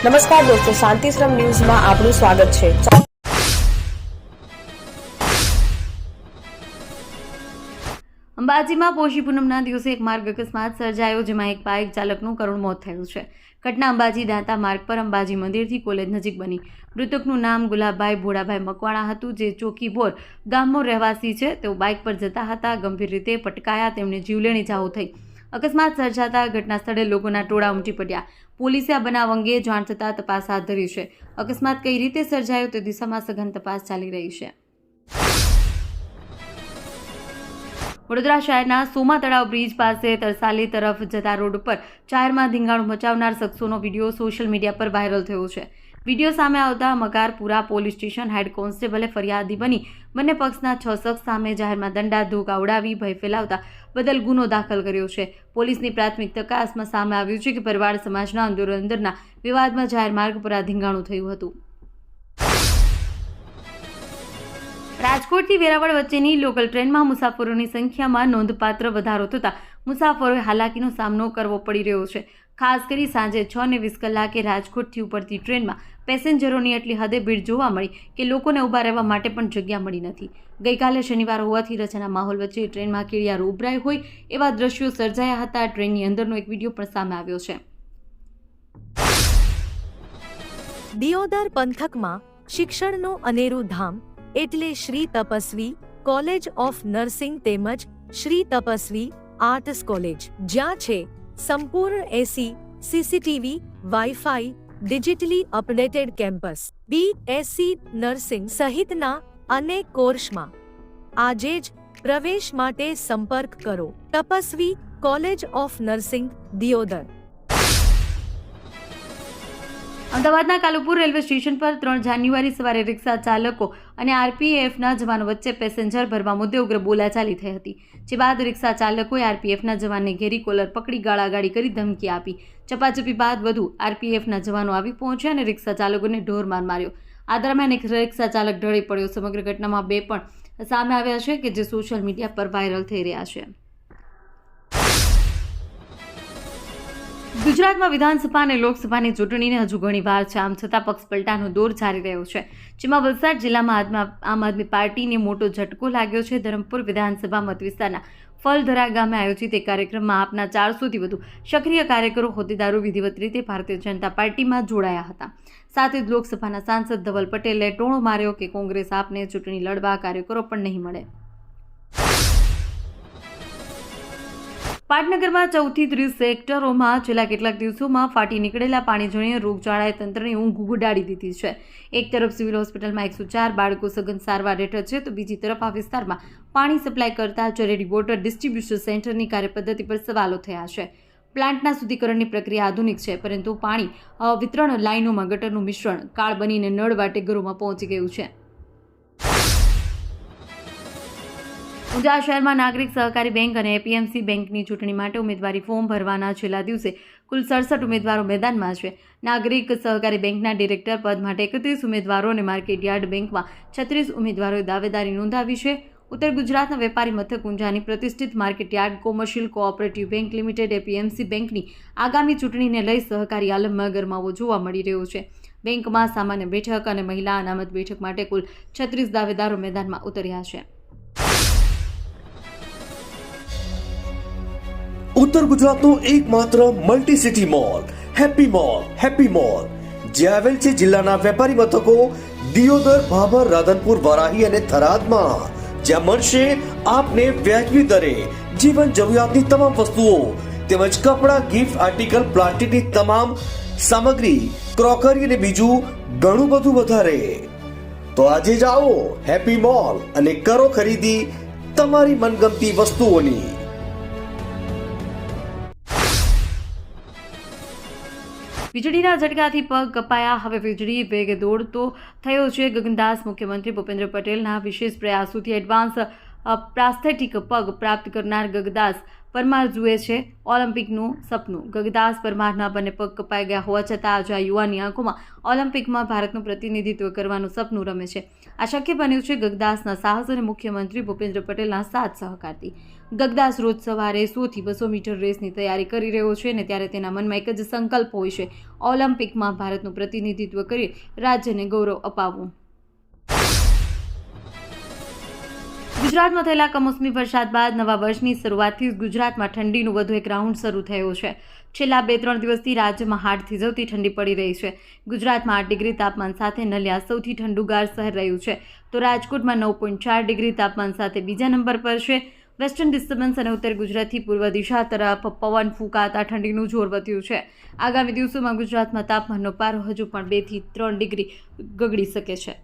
નમસ્કાર દોસ્તો, શાંતિશ્રમ ન્યૂઝમાં આપનું સ્વાગત છે। અંબાજીમાં પોષી પૂનમના દિવસે એક માર્ગ અકસ્માત સર્જાયો, જેમાં એક બાઇક ચાલકનું કરુણ મોત થયું છે। ઘટના અંબાજી દાંતા માર્ગ પર અંબાજી મંદિરથી કોલેજ નજીક બની। મૃતકનું નામ ગુલાબભાઈ ભોળાભાઈ મકવાણા હતું, જે ચોકીબોર ગામનો રહેવાસી છે। તેઓ બાઇક પર જતા હતા, ગંભીર રીતે પટકાયા, તેમને જીવલેણી ઇજાઓ થઈ। અકસ્માત સર્જાતા ઘટના સ્થળે લોકોના ટોળા ઉમટી પડ્યા। પોલીસે આ બનાવ અંગે જાણ થતાં તપાસ હાથ ધરી છે। અકસ્માત કઈ રીતે સર્જાયો તે દિશામાં સઘન તપાસ ચાલી રહી છે। વડોદરા શહેરના સોમા તળાવ બ્રિજ પાસે તરસાલી તરફ જતા રોડ પર જાહેરમાં ધીંગાણું મચાવનાર શખ્સોનો વિડીયો સોશિયલ મીડિયા પર વાયરલ થયો છે। વિડીયો સામે આવતા મકારપુરા પોલીસ સ્ટેશન હેડ કોન્સ્ટેબલે ફરિયાદી બની બંને પક્ષના 6 શખ્સ સામે જાહેરમાં દંડાધૂક આવડાવી ભય ફેલાવતા બદલ ગુનો દાખલ કર્યો છે। પોલીસની પ્રાથમિક તપાસમાં સામે આવ્યું છે કે ભરવાડ સમાજના અંદરોઅંદરના વિવાદમાં જાહેર માર્ગ પર આ ધીંગાણું થયું હતું। રાજકોટથી વેરાવળ વચ્ચેની લોકલ ટ્રેનમાં મુસાફરોની સંખ્યામાં નોંધપાત્ર વધારો થતાં મુસાફરોએ હાલાકીનો સામનો કરવો પડી રહ્યો છે। ખાસ કરી સાંજે 6:20 કલાકે રાજકોટથી ઉપડતી ટ્રેનમાં પેસેન્જરોની એટલી હદે ભીડ જોવા મળી કે લોકોને ઊભા રહેવા માટે પણ જગ્યા મળી નથી। ગઈકાલે શનિવાર હોવાથી રજાના માહોલ વચ્ચે ટ્રેનમાં કીડિયારો ઉભરાય હોય એવા દ્રશ્યો સર્જાયા હતા। ટ્રેનની અંદરનો એક વિડીયો પણ સામે આવ્યો છે। દિયોદર પંથકમાં શિક્ષણનું અનેરું ધામ એટલે Shri Tapasvi college of nursing તેમજ શ્રી તપસ્વી આર્ટ્સ કોલેજ, જ્યાં છે સંપૂર્ણ AC, CCTV, WiFi, digitally updated campus, BSc nursing સહિતના અનેક કોર્સમાં આજે જ પ્રવેશ માટે સંપર્ક કરો। Tapasvi college of nursing, Deodar. અમદાવાદના કાલુપુર રેલવે સ્ટેશન પર 3 જાન્યુઆરી સવારે રિક્ષા ચાલકો અને આરપીએફના જવાનો વચ્ચે પેસેન્જર ભરવા મુદ્દે ઉગ્ર બોલાચાલી થઈ હતી, જે બાદ રિક્ષા ચાલકોએ આરપીએફના જવાનને ઘેરી કોલર પકડી ગાળાગાળી કરી ધમકી આપી। ચપાચપી બાદ વધુ આરપીએફના જવાનો આવી પહોંચ્યા અને રિક્ષા ચાલકોને ઢોરમાર માર્યો। આ દરમિયાન એક રિક્ષા ચાલક ઢળી પડ્યો। સમગ્ર ઘટનામાં 2 પણ સામે આવ્યા છે કે જે સોશિયલ મીડિયા પર વાયરલ થઈ રહ્યા છે। ગુજરાતમાં વિધાનસભા અને લોકસભાની ચૂંટણીને હજુ ઘણી વાર છે, આમ છતાં પક્ષ પલટાનો દોર જારી રહ્યો છે, જેમાં વલસાડ જિલ્લામાં આમ આદમી પાર્ટીને મોટો ઝટકો લાગ્યો છે। ધરમપુર વિધાનસભા મત વિસ્તારના ફલધરા ગામે આયોજિત એક કાર્યક્રમમાં આપના 400થી વધુ સક્રિય કાર્યકરો, હોદ્દેદારો વિધિવત રીતે ભારતીય જનતા પાર્ટીમાં જોડાયા હતા। સાથે જ લોકસભાના સાંસદ ધવલ પટેલે ટોણો માર્યો કે કોંગ્રેસ આપને ચૂંટણી લડવા કાર્યકરો પણ નહીં મળે। પાટનગરમાં 14 થી 30 સેક્ટરોમાં છેલ્લા કેટલાક દિવસોમાં ફાટી નીકળેલા પાણીજન્ય રોગચાળાએ તંત્રની ઊંઘ ઉડાડી દીધી છે। એક તરફ સિવિલ હોસ્પિટલમાં 104 બાળકો સઘન સારવાર હેઠળ છે, તો બીજી તરફ આ વિસ્તારમાં પાણી સપ્લાય કરતા ચરેડી વોટર ડિસ્ટ્રીબ્યુશન સેન્ટરની કાર્યપદ્ધતિ પર સવાલો થયા છે। પ્લાન્ટના શુદ્ધિકરણની પ્રક્રિયા આધુનિક છે, પરંતુ પાણી વિતરણ લાઇનોમાં ગટરનું મિશ્રણ કાળ બનીને નળ વાટે ઘરોમાં પહોંચી ગયું છે। ઊંઝા શહેરમાં નાગરિક સહકારી બેંક અને એપીએમસી બેંકની ચૂંટણી માટે ઉમેદવારી ફોર્મ ભરવાના છેલ્લા દિવસે કુલ 67 ઉમેદવારો મેદાનમાં છે। નાગરિક સહકારી બેંકના ડિરેક્ટર પદ માટે 31 ઉમેદવારો અને માર્કેટયાર્ડ બેંકમાં 36 ઉમેદવારોએ દાવેદારી નોંધાવી છે। ઉત્તર ગુજરાતના વેપારી મથક ઊંઝાની પ્રતિષ્ઠિત market yard commercial cooperative bank limited APMC બેંકની આગામી ચૂંટણીને લઈ સહકારી આલમમાં ગરમાવો જોવા મળી રહ્યો છે। બેંકમાં સામાન્ય બેઠક અને મહિલા અનામત બેઠક માટે કુલ 36 દાવેદારો મેદાનમાં ઉતર્યા છે। ઉત્તર ગુજરાતનું એકમાત્ર multi city mall happy mall જે આવેલ છે જિલ્લાના વેપારી મથકો દિયોદર, ભાભર, રાધનપુર, વારાહી અને થરાદમાં, જ્યાં મળશે આપને વ્યાજબી દરે જીવન જરૂરિયાતની તમામ વસ્તુઓ તેમજ કપડાં, ગિફ્ટ આર્ટિકલ, પ્લાસ્ટિકની તમામ સામગ્રી, ક્રોકરી અને બીજું ઘણું બધું વધારે। તો આજે જ આવો હેપી મોલ અને કરો ખરીદી તમારી મનગમતી વસ્તુઓની। વીજળીના ઝટકાથી પગ કપાયા, હવે વીજળી વેગે દોડતો થયો છે ગગનદાસ। મુખ્યમંત્રી ભૂપેન્દ્ર પટેલના વિશેષ પ્રયાસોથી એડવાન્સ પ્રાસ્થેટિક પગ પ્રાપ્ત કરનાર ગગદાસ પરમાર જુએ છે ઓલિમ્પિકનું સપનું। ગગદાસ પરમારના બંને પગ કપાઈ ગયા હોવા છતાં આજે આ યુવાની આંખોમાં ઓલિમ્પિકમાં ભારતનું પ્રતિનિધિત્વ કરવાનું સપનું રમે છે। આ શક્ય બન્યું છે ગગદાસના સાહસ અને મુખ્યમંત્રી ભૂપેન્દ્ર પટેલના સાથ સહકારથી. ગગદાસ રોજ સવારે 100 થી 200 મીટર રેસની તૈયારી કરી રહ્યો છે અને ત્યારે તેના મનમાં એક જ સંકલ્પ હોય છે, ઓલિમ્પિકમાં ભારતનું પ્રતિનિધિત્વ કરી રાજ્યને ગૌરવ અપાવવું. ગુજરાતમાં થયેલા કમોસમી વરસાદ બાદ નવા વર્ષની શરૂઆતથી જ ગુજરાતમાં ઠંડીનું વધુ એક રાઉન્ડ શરૂ થયો છે. છેલ્લા 2-3 દિવસથી રાજ્યમાં હાડ થીજવતી ઠંડી પડી રહી છે. ગુજરાતમાં 8 ડિગ્રી તાપમાન સાથે નલિયા સૌથી ઠંડુગાર શહેર રહ્યું છે, તો રાજકોટમાં 9.4 ડિગ્રી તાપમાન સાથે બીજા નંબર પર છે. વેસ્ટર્ન ડિસ્ટર્બન્સ અને ઉત્તર ગુજરાતથી પૂર્વ દિશા તરફ પવન ફૂંકાતા ઠંડીનું જોર વધ્યું છે. આગામી દિવસોમાં ગુજરાતમાં તાપમાનનો પારો હજુ પણ 2 થી 3 ડિગ્રી ગગડી શકે છે.